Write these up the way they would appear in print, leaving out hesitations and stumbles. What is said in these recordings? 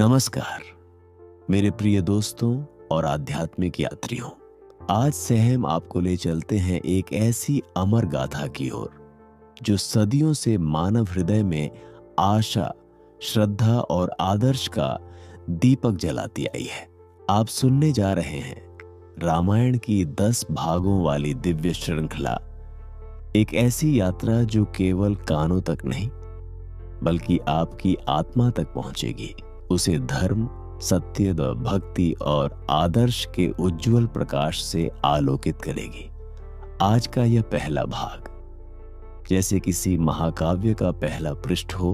नमस्कार मेरे प्रिय दोस्तों और आध्यात्मिक यात्रियों। आज से हम आपको ले चलते हैं एक ऐसी अमर गाथा की ओर जो सदियों से मानव हृदय में आशा, श्रद्धा और आदर्श का दीपक जलाती आई है। आप सुनने जा रहे हैं रामायण की 10 भागों वाली दिव्य श्रृंखला। एक ऐसी यात्रा जो केवल कानों तक नहीं बल्कि आपकी आत्मा तक पहुंचेगी, उसे धर्म, सत्य, भक्ति और आदर्श के उज्जवल प्रकाश से आलोकित करेगी। आज का यह पहला भाग जैसे किसी महाकाव्य का पहला पृष्ठ हो,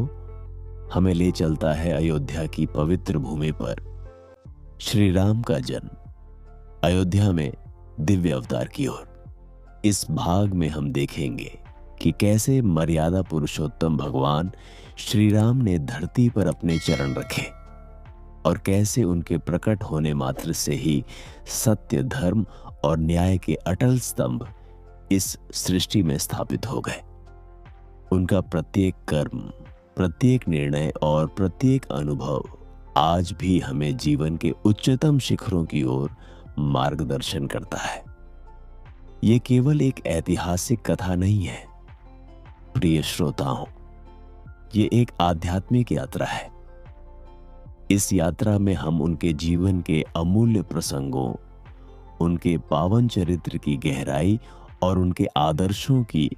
हमें ले चलता है अयोध्या की पवित्र भूमि पर श्री राम का जन्म, अयोध्या में दिव्य अवतार की ओर। इस भाग में हम देखेंगे कि कैसे मर्यादा पुरुषोत्तम भगवान श्री राम ने धरती पर अपने चरण रखे और कैसे उनके प्रकट होने मात्र से ही सत्य, धर्म और न्याय के अटल स्तंभ इस सृष्टि में स्थापित हो गए। उनका प्रत्येक कर्म, प्रत्येक निर्णय और प्रत्येक अनुभव आज भी हमें जीवन के उच्चतम शिखरों की ओर मार्गदर्शन करता है। ये केवल एक ऐतिहासिक कथा नहीं है प्रिय श्रोताओं, ये एक आध्यात्मिक यात्रा है। इस यात्रा में हम उनके जीवन के अमूल्य प्रसंगों, उनके पावन चरित्र की गहराई और उनके आदर्शों की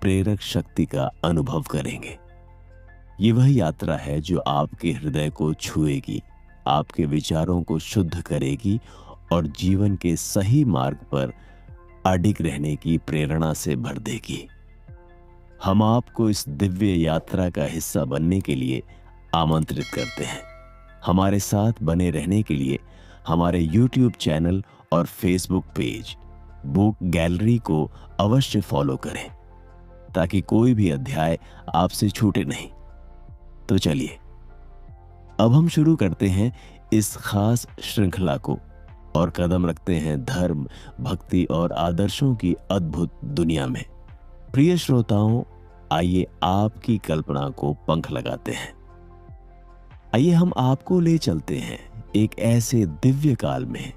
प्रेरक शक्ति का अनुभव करेंगे। ये वह यात्रा है जो आपके हृदय को छुएगी, आपके विचारों को शुद्ध करेगी और जीवन के सही मार्ग पर अडिग रहने की प्रेरणा से भर देगी। हम आपको इस दिव्य यात्रा का हिस्सा बनने के लिए आमंत्रित करते हैं। हमारे साथ बने रहने के लिए हमारे YouTube चैनल और Facebook पेज बुक गैलरी को अवश्य फॉलो करें ताकि कोई भी अध्याय आपसे छूटे नहीं। तो चलिए अब हम शुरू करते हैं इस खास श्रृंखला को और कदम रखते हैं धर्म, भक्ति और आदर्शों की अद्भुत दुनिया में। प्रिय श्रोताओं, आइए आपकी कल्पना को पंख लगाते हैं। आइए हम आपको ले चलते हैं एक ऐसे दिव्य काल में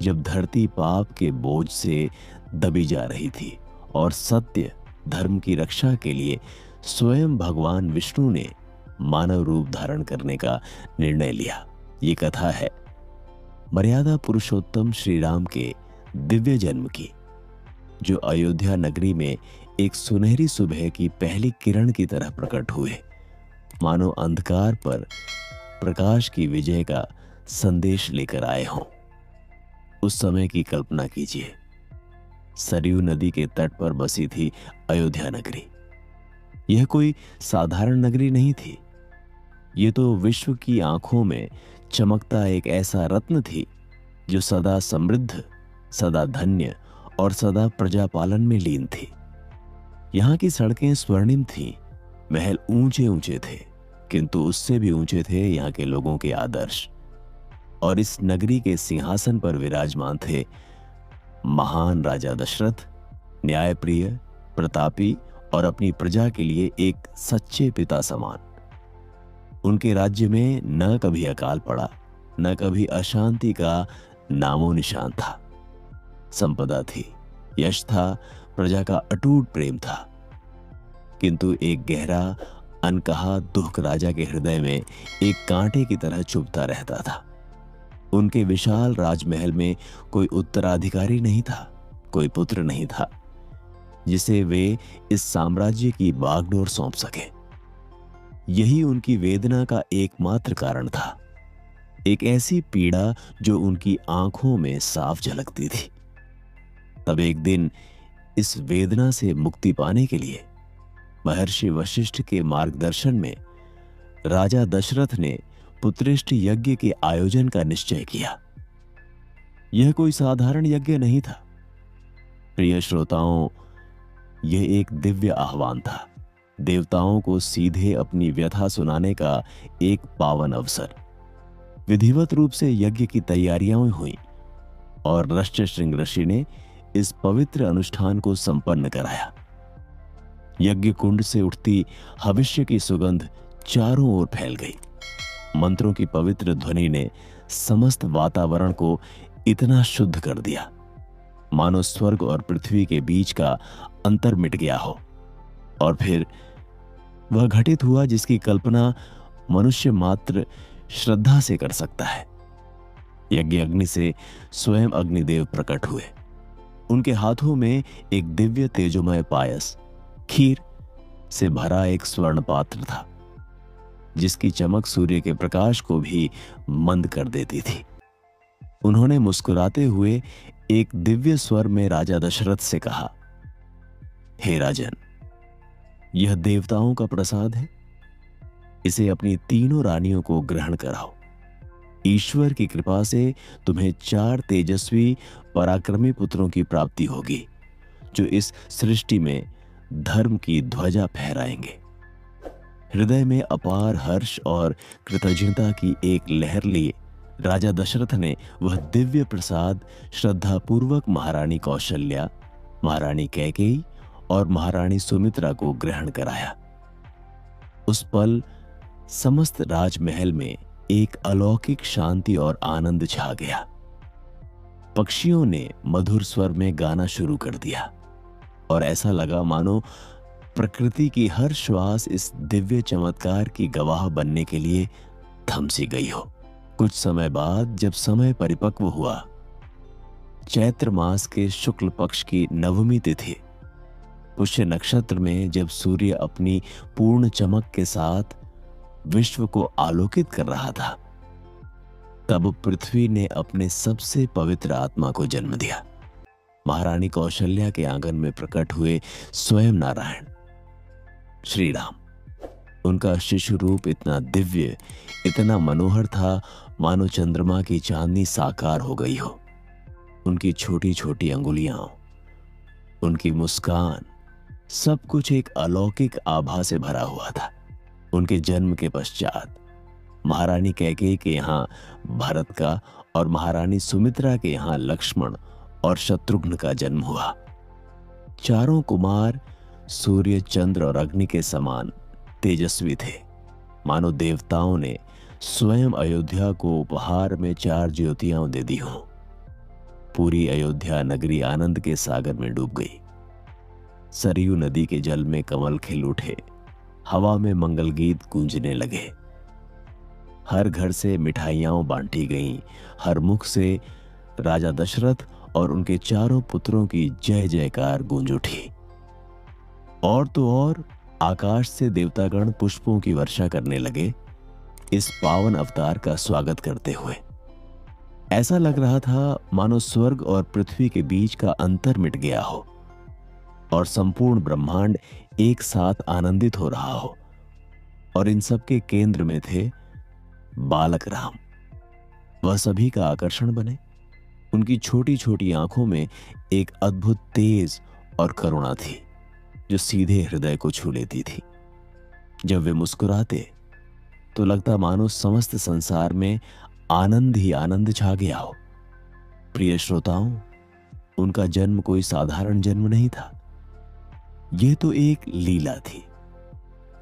जब धरती पाप के बोझ से दबी जा रही थी और सत्य, धर्म की रक्षा के लिए स्वयं भगवान विष्णु ने मानव रूप धारण करने का निर्णय लिया। ये कथा है मर्यादा पुरुषोत्तम श्री राम के दिव्य जन्म की, जो अयोध्या नगरी में एक सुनहरी सुबह की पहली किरण की तरह प्रकट हुए, मानो अंधकार पर प्रकाश की विजय का संदेश लेकर आए हों। उस समय की कल्पना कीजिए, सरयू नदी के तट पर बसी थी अयोध्या नगरी। यह कोई साधारण नगरी नहीं थी, ये तो विश्व की आंखों में चमकता एक ऐसा रत्न थी जो सदा समृद्ध, सदा धन्य और सदा प्रजापालन में लीन थी। यहाँ की सड़कें स्वर्णिम थीं, महल ऊंचे ऊंचे थे, किंतु उससे भी ऊंचे थे यहाँ के लोगों के आदर्श। और इस नगरी के सिंहासन पर विराजमान थे महान राजा दशरथ, न्यायप्रिय, प्रतापी और अपनी प्रजा के लिए एक सच्चे पिता समान। उनके राज्य में न कभी अकाल पड़ा, न कभी अशांति का नामो निशान था। संपदा थी, यश था, प्रजा का अटूट प्रेम था, किंतु एक गहरा अनकहा दुख राजा के हृदय में एक कांटे की तरह चुभता रहता था। उनके विशाल राजमहल में कोई उत्तराधिकारी नहीं था, कोई पुत्र नहीं था जिसे वे इस साम्राज्य की बागडोर सौंप सके। यही उनकी वेदना का एकमात्र कारण था, एक ऐसी पीड़ा जो उनकी आंखों में साफ झलकती थी। तब एक दिन इस वेदना से मुक्ति पाने के लिए महर्षि वशिष्ठ के मार्गदर्शन में राजा दशरथ ने पुत्रेष्ठ यज्ञ के आयोजन का निश्चय किया। यह कोई साधारण यज्ञ नहीं था प्रिय श्रोताओं, यह एक दिव्य आह्वान था, देवताओं को सीधे अपनी व्यथा सुनाने का एक पावन अवसर। विधिवत रूप से यज्ञ की तैयारियां हुई और ऋष्यशृंग ऋषि ने इस पवित्र अनुष्ठान को संपन्न कराया। यज्ञ कुंड से उठती भविष्य की सुगंध चारों ओर फैल गई। मंत्रों की पवित्र ध्वनि ने समस्त वातावरण को इतना शुद्ध कर दिया मानो स्वर्ग और पृथ्वी के बीच का अंतर मिट गया हो। और फिर वह घटित हुआ जिसकी कल्पना मनुष्य मात्र श्रद्धा से कर सकता है। यज्ञ अग्नि से स्वयं अग्निदेव प्रकट हुए। उनके हाथों में एक दिव्य तेजोमय पायस, खीर से भरा एक स्वर्ण पात्र था जिसकी चमक सूर्य के प्रकाश को भी मंद कर देती थी। उन्होंने मुस्कुराते हुए एक दिव्य स्वर में राजा दशरथ से कहा, हे राजन, यह देवताओं का प्रसाद है। इसे अपनी तीनों रानियों को ग्रहण कराओ। ईश्वर की कृपा से तुम्हें 4 तेजस्वी पराक्रमी पुत्रों की प्राप्ति होगी जो इस सृष्टि में धर्म की ध्वजा फहराएंगे। हृदय में अपार हर्ष और कृतज्ञता की एक लहर लिए राजा दशरथ ने वह दिव्य प्रसाद श्रद्धापूर्वक महारानी कौशल्या, महारानी कैकेयी और महारानी सुमित्रा को ग्रहण कराया। उस पल समस्त राजमहल में एक अलौकिक शांति और आनंद छा गया। पक्षियों ने मधुर स्वर में गाना शुरू कर दिया और ऐसा लगा मानो प्रकृति की हर श्वास इस दिव्य चमत्कार की गवाह बनने के लिए थम सी गई हो। कुछ समय बाद जब समय परिपक्व हुआ, चैत्र मास के शुक्ल पक्ष की नवमी तिथि, पुष्य नक्षत्र में जब सूर्य अपनी पूर्ण चमक के साथ विश्व को आलोकित कर रहा था, तब पृथ्वी ने अपने सबसे पवित्र आत्मा को जन्म दिया। महारानी कौशल्या के आंगन में प्रकट हुए स्वयं नारायण श्री राम। उनका शिशु रूप इतना दिव्य, इतना मनोहर था मानो चंद्रमा की चांदनी साकार हो गई हो। उनकी छोटी छोटी अंगुलियां, उनकी मुस्कान, सब कुछ एक अलौकिक आभा से भरा हुआ था। उनके जन्म के पश्चात महारानी कैकेयी के यहाँ भरत का और महारानी सुमित्रा के यहाँ लक्ष्मण और शत्रुघ्न का जन्म हुआ। चारों कुमार सूर्य, चंद्र और अग्नि के समान तेजस्वी थे, मानो देवताओं ने स्वयं अयोध्या को उपहार में 4 ज्योतियां दे दी हों। पूरी अयोध्या नगरी आनंद के सागर में डूब गई। सरयू नदी के जल में कमल खिल उठे, हवा में मंगल गीत गूंजने लगे। हर घर से मिठाइयां बांटी गईं, हर मुख से राजा दशरथ और उनके चारों पुत्रों की जय जयकार गूंज उठी। और तो और आकाश से देवतागण पुष्पों की वर्षा करने लगे इस पावन अवतार का स्वागत करते हुए। ऐसा लग रहा था मानो स्वर्ग और पृथ्वी के बीच का अंतर मिट गया हो और संपूर्ण ब्रह्मांड एक साथ आनंदित हो रहा हो। और इन सब के केंद्र में थे बालक राम। वह सभी का आकर्षण बने। उनकी छोटी छोटी आंखों में एक अद्भुत तेज और करुणा थी जो सीधे हृदय को छू लेती थी। जब वे मुस्कुराते तो लगता मानो समस्त संसार में आनंद ही आनंद छा गया हो। प्रिय श्रोताओं, उनका जन्म कोई साधारण जन्म नहीं था। यह तो एक लीला थी,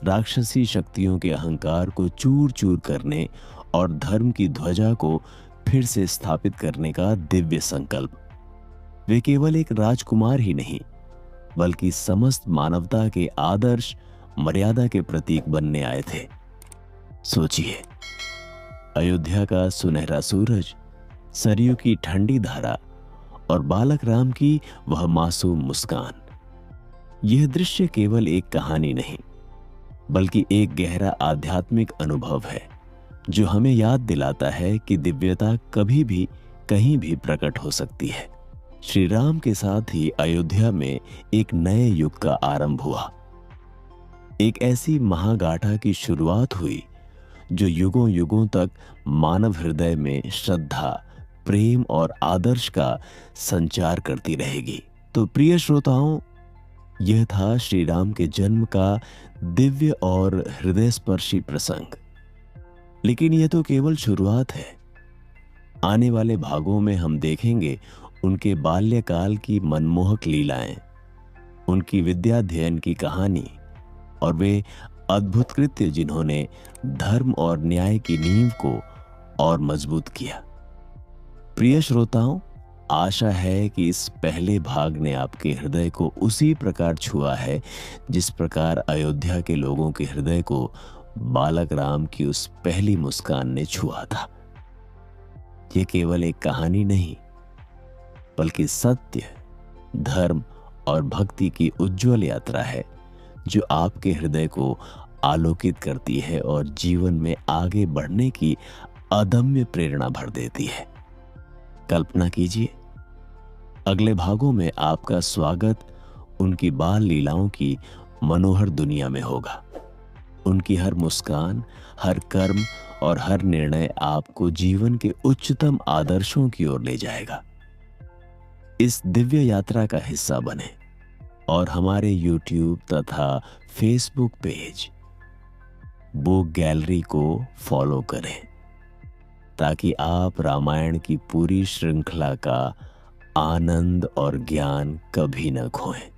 राक्षसी शक्तियों के अहंकार को चूर चूर करने और धर्म की ध्वजा को फिर से स्थापित करने का दिव्य संकल्प। वे केवल एक राजकुमार ही नहीं बल्कि समस्त मानवता के आदर्श, मर्यादा के प्रतीक बनने आए थे। सोचिए, अयोध्या का सुनहरा सूरज, सरयू की ठंडी धारा और बालक राम की वह मासूम मुस्कान। यह दृश्य केवल एक कहानी नहीं बल्कि एक गहरा आध्यात्मिक अनुभव है जो हमें याद दिलाता है कि दिव्यता कभी भी कहीं भी प्रकट हो सकती है। श्री राम के साथ ही अयोध्या में एक नए युग का आरंभ हुआ। एक ऐसी महागाथा की शुरुआत हुई जो युगों युगों तक मानव हृदय में श्रद्धा, प्रेम और आदर्श का संचार करती रहेगी। तो प्रिय श्रोताओं, यह था श्री राम के जन्म का दिव्य और हृदयस्पर्शी प्रसंग। लेकिन यह तो केवल शुरुआत है। आने वाले भागों में हम देखेंगे उनके बाल्यकाल की मनमोहक लीलाएं, उनकी विद्याध्ययन की कहानी और वे अद्भुत कृत्य जिन्होंने धर्म और न्याय की नींव को और मजबूत किया। प्रिय श्रोताओं, आशा है कि इस पहले भाग ने आपके हृदय को उसी प्रकार छुआ है जिस प्रकार अयोध्या के लोगों के हृदय को बालक राम की उस पहली मुस्कान ने छुआ था। यह केवल एक कहानी नहीं, बल्कि सत्य, धर्म और भक्ति की उज्जवल यात्रा है जो आपके हृदय को आलोकित करती है और जीवन में आगे बढ़ने की अदम्य प्रेरणा भर देती है। कल्पना कीजिए, अगले भागों में आपका स्वागत उनकी बाल लीलाओं की मनोहर दुनिया में होगा। उनकी हर मुस्कान, हर कर्म और हर निर्णय आपको जीवन के उच्चतम आदर्शों की ओर ले जाएगा। इस दिव्य यात्रा का हिस्सा बने और हमारे YouTube तथा Facebook पेज बुक गैलरी को फॉलो करें ताकि आप रामायण की पूरी श्रृंखला का आनंद और ज्ञान कभी न खोएं।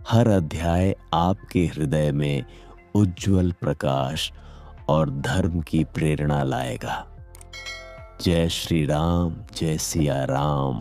हर अध्याय आपके हृदय में उज्जवल प्रकाश और धर्म की प्रेरणा लाएगा। जय श्री राम, जय सिया राम।